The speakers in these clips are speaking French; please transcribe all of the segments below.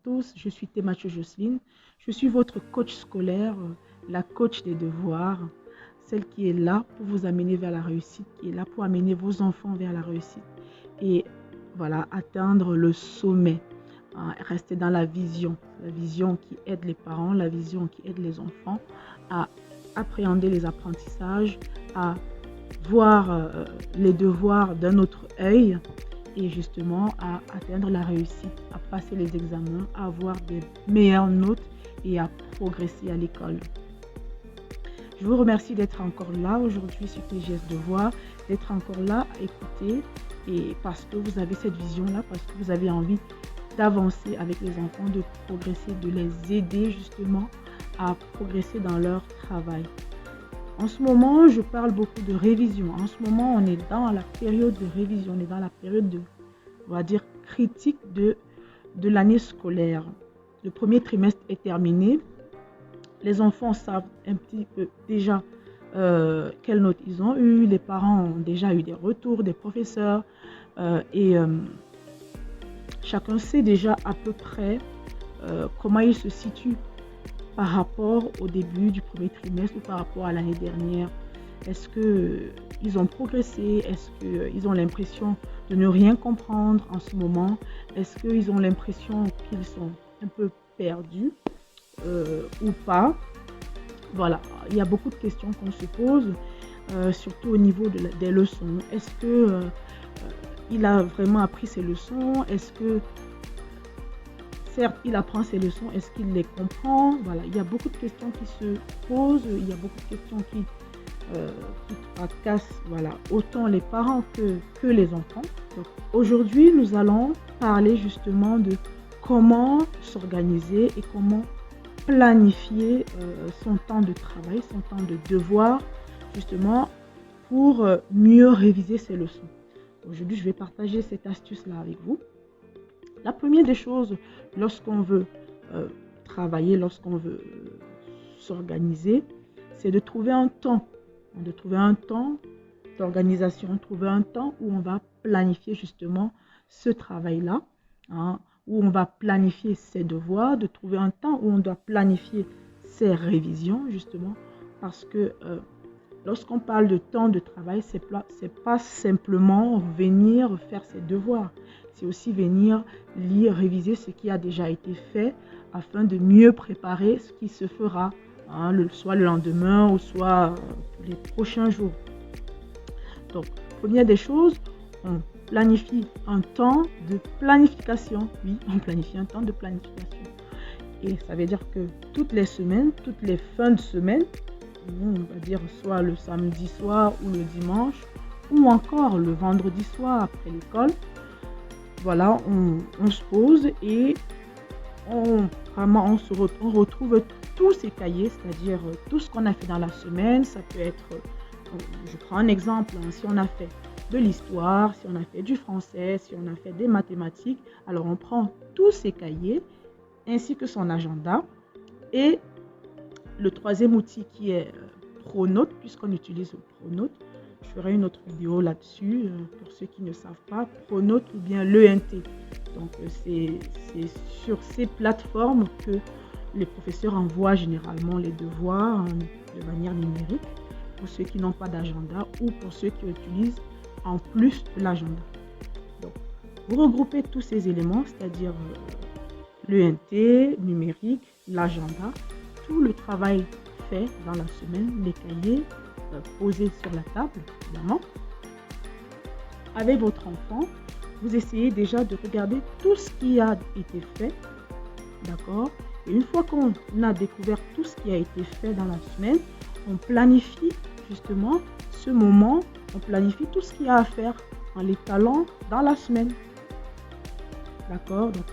tous, je suis Thémacho Jocelyne. Je suis votre coach scolaire, la coach des devoirs, celle qui est là pour vous amener vers la réussite, qui est là pour amener vos enfants vers la réussite et voilà, atteindre le sommet. Rester dans la vision qui aide les parents, la vision qui aide les enfants à appréhender les apprentissages, à voir les devoirs d'un autre œil et justement à atteindre la réussite, à passer les examens, à avoir des meilleures notes et à progresser à l'école. Je vous remercie d'être encore là aujourd'hui sur TGS Devoirs, d'être encore là à écouter et parce que vous avez cette vision-là, parce que vous avez envie d'avancer avec les enfants, de progresser, de les aider justement à progresser dans leur travail. En ce moment, je parle beaucoup de révision. En ce moment, on est dans la période de révision, on est dans la période de, on va dire, critique de l'année scolaire. Le premier trimestre est terminé. Les enfants savent un petit peu déjà quelles notes ils ont eues. Les parents ont déjà eu des retours des professeurs et chacun sait déjà à peu près comment il se situe par rapport au début du premier trimestre ou par rapport à l'année dernière. Est-ce qu'ils ont progressé? Est-ce qu'ils ont l'impression de ne rien comprendre en ce moment? Est-ce qu'ils ont l'impression qu'ils sont un peu perdus ou pas? Voilà, il y a beaucoup de questions qu'on se pose, surtout au niveau des leçons. Est-ce qu'il a vraiment appris ses leçons? Est-ce que certes, il apprend ses leçons, est-ce qu'il les comprend? Voilà, il y a beaucoup de questions qui se posent, il y a beaucoup de questions qui tracassent, voilà, autant les parents que les enfants. Donc, aujourd'hui, nous allons parler justement de comment s'organiser et comment planifier son temps de travail, son temps de devoir, justement, pour mieux réviser ses leçons. Aujourd'hui, je vais partager cette astuce-là avec vous. La première des choses, lorsqu'on veut travailler, lorsqu'on veut s'organiser, c'est de trouver un temps. De trouver un temps d'organisation, trouver un temps où on va planifier justement ce travail-là, où on va planifier ses devoirs, de trouver un temps où on doit planifier ses révisions, justement, parce que lorsqu'on parle de temps de travail, c'est pas simplement venir faire ses devoirs. C'est aussi venir lire, réviser ce qui a déjà été fait afin de mieux préparer ce qui se fera, soit le lendemain ou soit les prochains jours. Donc, première des choses, on planifie un temps de planification. Oui, on planifie un temps de planification. Et ça veut dire que toutes les semaines, toutes les fins de semaine, on va dire soit le samedi soir ou le dimanche, ou encore le vendredi soir après l'école, voilà, on se pose et on retrouve tous ces cahiers, c'est-à-dire tout ce qu'on a fait dans la semaine. Ça peut être, je prends un exemple, si on a fait de l'histoire, si on a fait du français, si on a fait des mathématiques, alors on prend tous ces cahiers ainsi que son agenda. Et le troisième outil qui est Pronote, puisqu'on utilise Pronote, je ferai une autre vidéo là-dessus pour ceux qui ne savent pas, Pronote ou bien l'ENT. Donc c'est sur ces plateformes que les professeurs envoient généralement les devoirs de manière numérique pour ceux qui n'ont pas d'agenda ou pour ceux qui utilisent en plus de l'agenda. Donc vous regroupez tous ces éléments, c'est-à-dire l'ENT, numérique, l'agenda, tout le travail fait dans la semaine, les cahiers posés sur la table, évidemment. Avec votre enfant, vous essayez déjà de regarder tout ce qui a été fait, d'accord? Et une fois qu'on a découvert tout ce qui a été fait dans la semaine, on planifie justement ce moment, on planifie tout ce qu'il y a à faire en l'étalant dans la semaine. D'accord? Donc,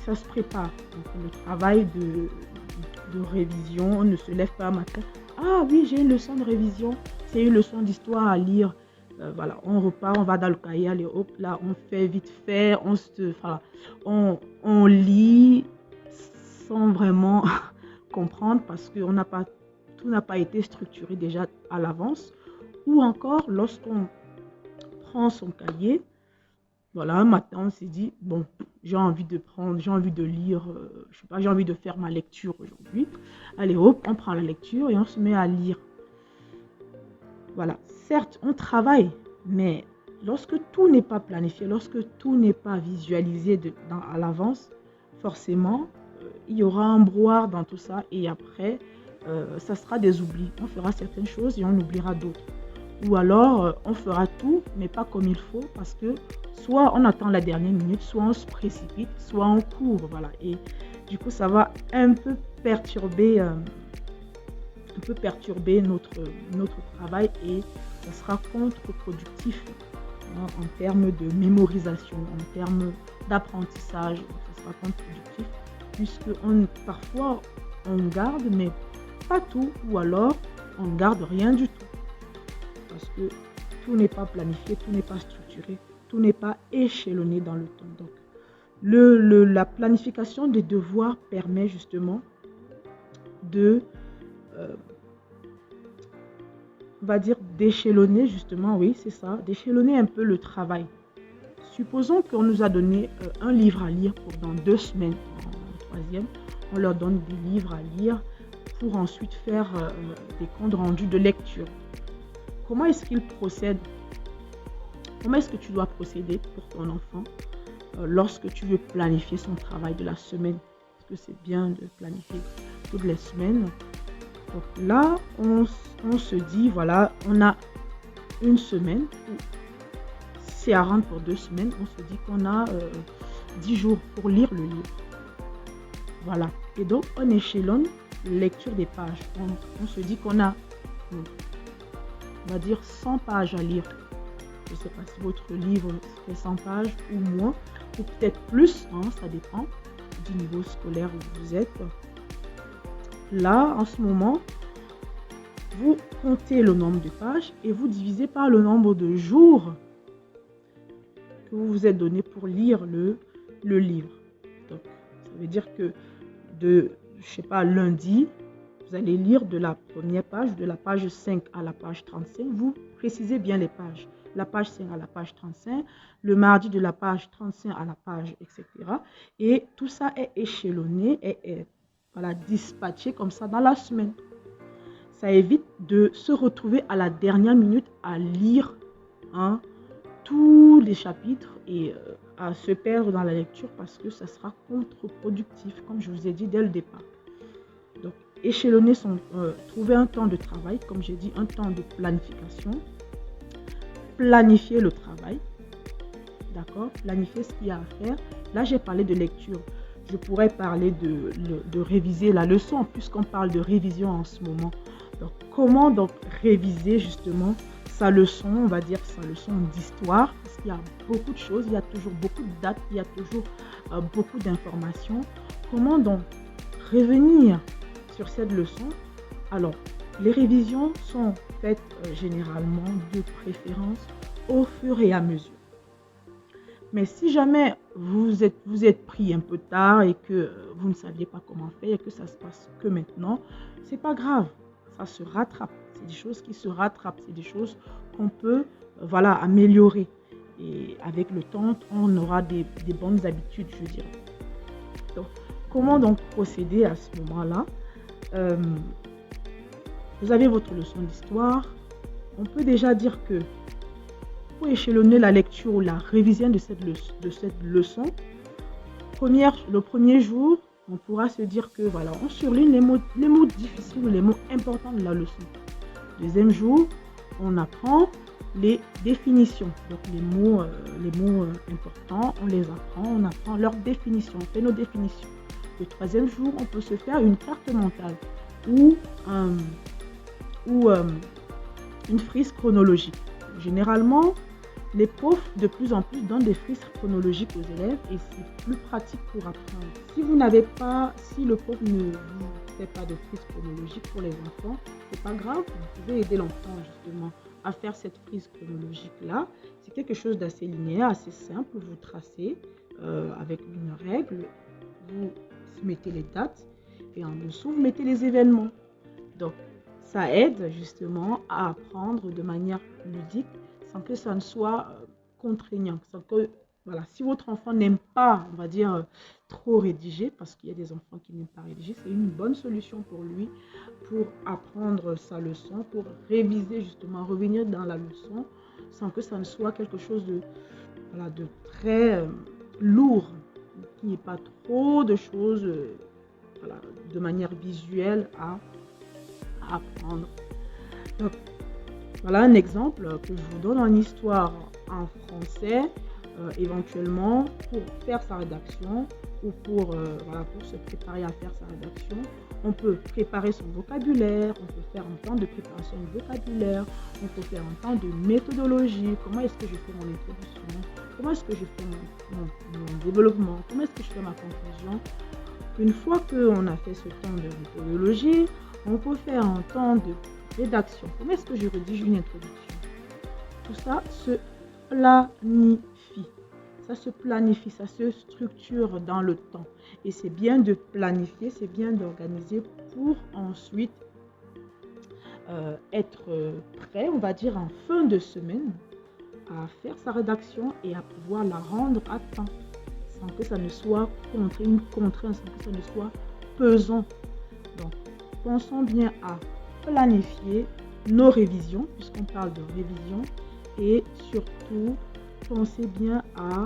ça se prépare. Donc, le travail de révision, on ne se lève pas un matin. Ah oui, j'ai une leçon de révision, c'est une leçon d'histoire à lire. Voilà, on repart, on va dans le cahier, allez hop, là, on fait vite fait, on lit sans vraiment comprendre parce que tout n'a pas été structuré déjà à l'avance. Ou encore, lorsqu'on prend son cahier, Voilà, un matin, on s'est dit, bon, j'ai envie de lire, je sais pas, j'ai envie de faire ma lecture aujourd'hui. Allez, hop, on prend la lecture et on se met à lire. Voilà, certes, on travaille, mais lorsque tout n'est pas planifié, lorsque tout n'est pas visualisé à l'avance, forcément, il y aura un brouillard dans tout ça et après, ça sera des oublis. On fera certaines choses et on oubliera d'autres. Ou alors, on fera tout, mais pas comme il faut parce que soit on attend la dernière minute, soit on se précipite, soit on court. Voilà. Et du coup, ça va un peu perturber notre travail et ça sera contre-productif, hein, en termes de mémorisation, en termes d'apprentissage. Ça sera contre-productif puisque parfois on garde, mais pas tout, ou alors on ne garde rien du tout parce que tout n'est pas planifié, tout n'est pas structuré, tout n'est pas échelonné dans le temps. Donc, la planification des devoirs permet justement de euh, on va dire d'échelonner justement, oui, c'est ça, d'échelonner un peu le travail. Supposons qu'on nous a donné un livre à lire pour dans 2 semaines, en troisième, on leur donne des livres à lire pour ensuite faire des comptes rendus de lecture. Comment est-ce qu'il procède? Comment est-ce que tu dois procéder pour ton enfant lorsque tu veux planifier son travail de la semaine? Parce que c'est bien de planifier toutes les semaines. Donc là, on se dit, voilà, on a une semaine, c'est à rendre pour 2 semaines, on se dit qu'on a 10 jours pour lire le livre. Voilà. Et donc, on échelonne la lecture des pages. On se dit qu'on a, on va dire, 100 pages à lire. Je ne sais pas si votre livre fait 100 pages ou moins, ou peut-être plus, hein, ça dépend du niveau scolaire où vous êtes. Là, en ce moment, vous comptez le nombre de pages et vous divisez par le nombre de jours que vous vous êtes donné pour lire le livre. Donc, ça veut dire que je sais pas, lundi, vous allez lire de la première page, de la page 5 à la page 35. Vous précisez bien les pages. La page 5 à la page 35, le mardi de la page 35 à la page, etc. Et tout ça est échelonné et voilà, dispatché comme ça dans la semaine. Ça évite de se retrouver à la dernière minute à lire, hein, tous les chapitres et à se perdre dans la lecture parce que ça sera contre-productif, comme je vous ai dit dès le départ. Donc, échelonner trouver un temps de travail, comme j'ai dit, un temps de planification, planifier le travail, d'accord, planifier ce qu'il y a à faire. Là, j'ai parlé de lecture. Je pourrais parler de réviser la leçon, puisqu'on parle de révision en ce moment. Donc, comment donc réviser justement sa leçon, on va dire sa leçon d'histoire, parce qu'il y a beaucoup de choses, il y a toujours beaucoup de dates, il y a toujours beaucoup d'informations. Comment donc revenir sur cette leçon? Alors, les révisions sont faites généralement de préférence au fur et à mesure. Mais si jamais vous êtes pris un peu tard et que vous ne saviez pas comment faire et que ça se passe que maintenant, c'est pas grave, ça se rattrape. C'est des choses qui se rattrapent, c'est des choses qu'on peut voilà, améliorer. Et avec le temps, on aura des bonnes habitudes, je dirais. Donc, comment donc procéder à ce moment-là? Vous avez votre leçon d'histoire. On peut déjà dire que pour échelonner la lecture ou la révision de cette leçon, le premier jour, on pourra se dire que voilà, on surligne les mots difficiles ou les mots importants de la leçon. Deuxième jour, on apprend les définitions. Donc les mots importants, on les apprend, on apprend leurs définitions, on fait nos définitions. Le troisième jour, on peut se faire une carte mentale ou une frise chronologique. Généralement, les profs de plus en plus donnent des frises chronologiques aux élèves et c'est plus pratique pour apprendre. Si le prof ne vous fait pas de frise chronologique pour les enfants, c'est pas grave, vous pouvez aider l'enfant justement à faire cette frise chronologique-là. C'est quelque chose d'assez linéaire, assez simple. Vous tracez avec une règle, vous mettez les dates et en dessous, vous mettez les événements. Donc, ça aide justement à apprendre de manière ludique sans que ça ne soit contraignant, sans que voilà, si votre enfant n'aime pas, on va dire, trop rédiger, parce qu'il y a des enfants qui n'aiment pas rédiger, c'est une bonne solution pour lui, pour apprendre sa leçon, pour réviser justement, revenir dans la leçon, sans que ça ne soit quelque chose de, voilà, de très lourd, qu'il n'y ait pas trop de choses voilà, de manière visuelle à apprendre. Donc, voilà un exemple que je vous donne en histoire en français, éventuellement pour faire sa rédaction ou voilà, pour se préparer à faire sa rédaction. On peut préparer son vocabulaire, on peut faire un temps de préparation du vocabulaire, on peut faire un temps de méthodologie, comment est-ce que je fais mon introduction, comment est-ce que je fais mon développement, comment est-ce que je fais ma conclusion. Une fois qu'on a fait ce temps de méthodologie, on peut faire un temps de rédaction. Comment est-ce que je rédige une introduction? Tout ça se planifie. Ça se planifie, ça se structure dans le temps. Et c'est bien de planifier, c'est bien d'organiser pour ensuite être prêt, on va dire, en fin de semaine, à faire sa rédaction et à pouvoir la rendre à temps, sans que ça ne soit une contrainte, sans que ça ne soit pesant. Donc, pensons bien à planifier nos révisions, puisqu'on parle de révision, et surtout, pensez bien à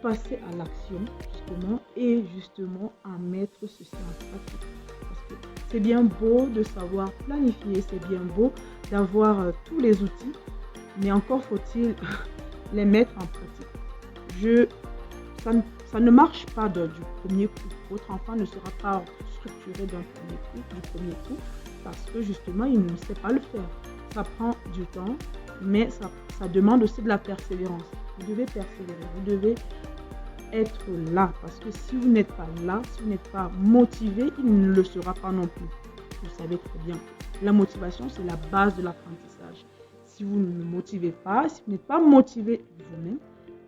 passer à l'action, justement, et justement à mettre ceci en pratique. Parce que c'est bien beau de savoir planifier, c'est bien beau d'avoir tous les outils, mais encore faut-il les mettre en pratique. Ça ne marche pas du premier coup. Votre enfant ne sera pas structuré du premier coup, parce que justement, il ne sait pas le faire. Ça prend du temps, mais ça demande aussi de la persévérance. Vous devez persévérer, vous devez être là, parce que si vous n'êtes pas là, si vous n'êtes pas motivé, il ne le sera pas non plus. Vous savez très bien, la motivation, c'est la base de l'apprentissage. Si vous ne le motivez pas, si vous n'êtes pas motivé vous-même,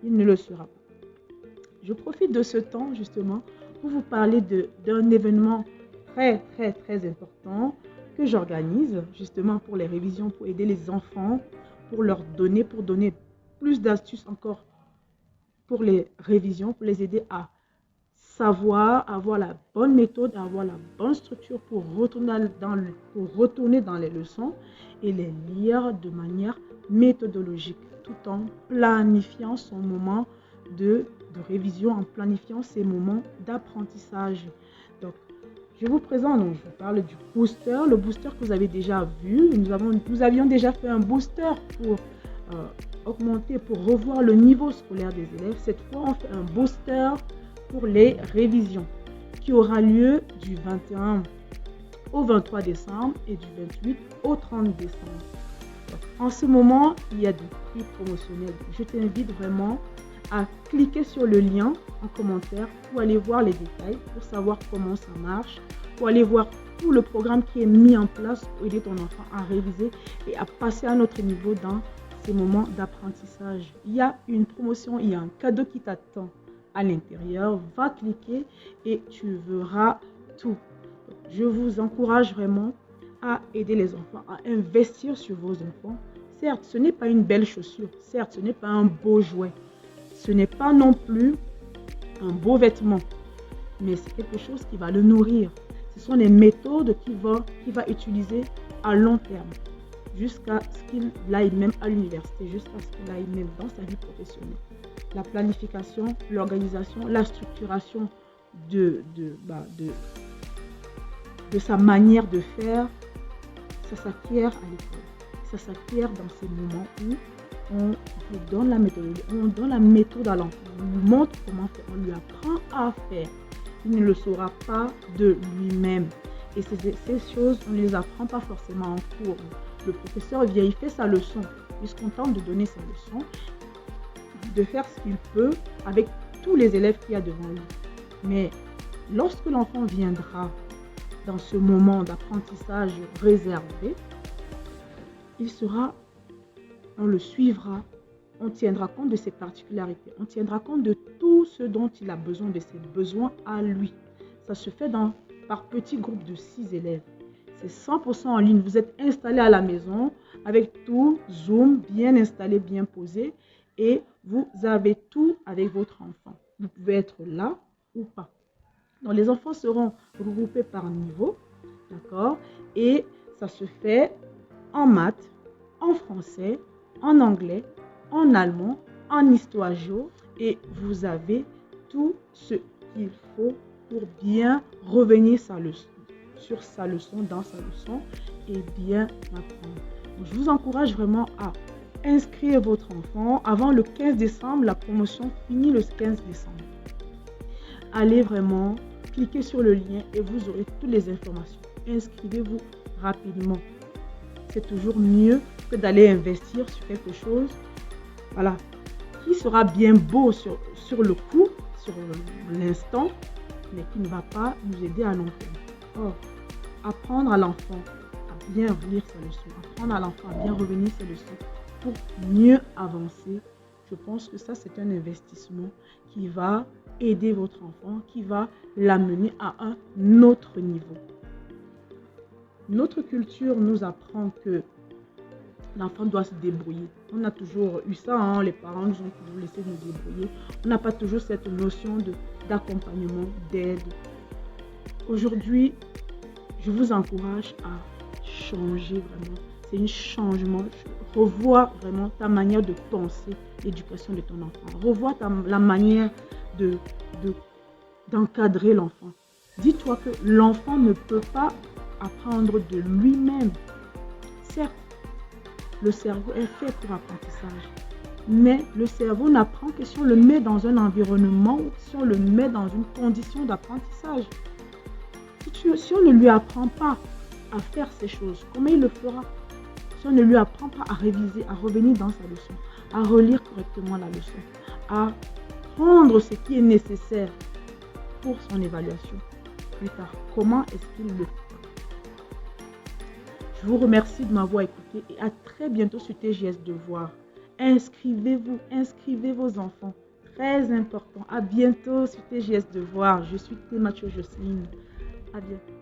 il ne le sera pas. Je profite de ce temps justement pour vous parler d'un événement très important que j'organise justement pour les révisions, pour aider les enfants, pour donner plus d'astuces encore pour les révisions, pour les aider à savoir, avoir la bonne méthode, avoir la bonne structure pour retourner dans les leçons et les lire de manière méthodologique, tout en planifiant son moment de révision, en planifiant ses moments d'apprentissage. Donc, je vous présente, donc je vous parle du booster, le booster que vous avez déjà vu. Nous avions déjà fait un booster pour augmenter, pour revoir le niveau scolaire des élèves. Cette fois, on fait un booster pour les révisions qui aura lieu du 21 au 23 décembre et du 28 au 30 décembre. Donc, en ce moment, il y a des prix promotionnels. Je t'invite vraiment à cliquer sur le lien en commentaire pour aller voir les détails, pour savoir comment ça marche, pour aller voir tout le programme qui est mis en place pour aider ton enfant à réviser et à passer à un autre niveau dans ces moments d'apprentissage. Il y a une promotion, il y a un cadeau qui t'attend à l'intérieur. Va cliquer et tu verras tout. Je vous encourage vraiment à aider les enfants, à investir sur vos enfants. Certes, ce n'est pas une belle chaussure, certes, ce n'est pas un beau jouet, ce n'est pas non plus un beau vêtement, mais c'est quelque chose qui va le nourrir. Ce sont des méthodes qu'il va utiliser à long terme, jusqu'à ce qu'il aille même à l'université, jusqu'à ce qu'il aille même dans sa vie professionnelle. La planification, l'organisation, la structuration de sa manière de faire, ça s'acquiert à l'école. Ça s'acquiert dans ces moments où on vous donne la méthodologie, on donne la méthode à l'enfant, on lui montre comment faire, on lui apprend à faire. Il ne le saura pas de lui-même. Et ces choses, on ne les apprend pas forcément en cours. Le professeur vient, il fait sa leçon, il se contente de donner sa leçon, de faire ce qu'il peut avec tous les élèves qu'il y a devant lui. Mais lorsque l'enfant viendra dans ce moment d'apprentissage réservé, on le suivra, on tiendra compte de ses particularités, on tiendra compte de tout ce dont il a besoin, de ses besoins à lui. Ça se fait par petits groupes de 6 élèves. C'est 100% en ligne. Vous êtes installé à la maison avec tout, Zoom, bien installé, bien posé. Et Vous avez tout avec votre enfant. Vous pouvez être là ou pas. Donc, les enfants seront regroupés par niveau, d'accord? Et ça se fait en maths, en français, en anglais, en allemand, en histoire géo. Et vous avez tout ce qu'il faut pour bien revenir sur sa leçon, dans sa leçon, et bien apprendre. Donc, je vous encourage vraiment à inscrire votre enfant avant le 15 décembre. La promotion finit le 15 décembre. Allez vraiment, cliquez sur le lien et vous aurez toutes les informations. Inscrivez-vous rapidement. C'est toujours mieux que d'aller investir sur quelque chose, voilà, qui sera bien beau sur le coup, sur l'instant, mais qui ne va pas nous aider à long terme. Or, apprendre à l'enfant à bien lire sa leçon, apprendre à l'enfant à bien revenir ses leçons pour mieux avancer, je pense que ça, c'est un investissement qui va aider votre enfant, qui va l'amener à un autre niveau. Notre culture nous apprend que l'enfant doit se débrouiller. On a toujours eu ça, hein? Les parents nous ont toujours laissé nous débrouiller. On n'a pas toujours cette notion d'accompagnement, d'aide. Aujourd'hui, je vous encourage à changer vraiment. C'est un changement. Revois vraiment ta manière de penser l'éducation de ton enfant. Revois la manière d'encadrer l'enfant. Dis-toi que l'enfant ne peut pas apprendre de lui-même. Certes, le cerveau est fait pour l'apprentissage, mais le cerveau n'apprend que si on le met dans un environnement, si on le met dans une condition d'apprentissage. Si on ne lui apprend pas à faire ces choses, comment il le fera? Si on ne lui apprend pas à réviser, à revenir dans sa leçon, à relire correctement la leçon, à prendre ce qui est nécessaire pour son évaluation plus tard, comment est-ce qu'il le fait? Je vous remercie de m'avoir écouté et à très bientôt sur TJS Devoir. Inscrivez-vous, inscrivez vos enfants. Très important. À bientôt sur TJS Devoir. Je suis Thématio Jocelyne. À bientôt.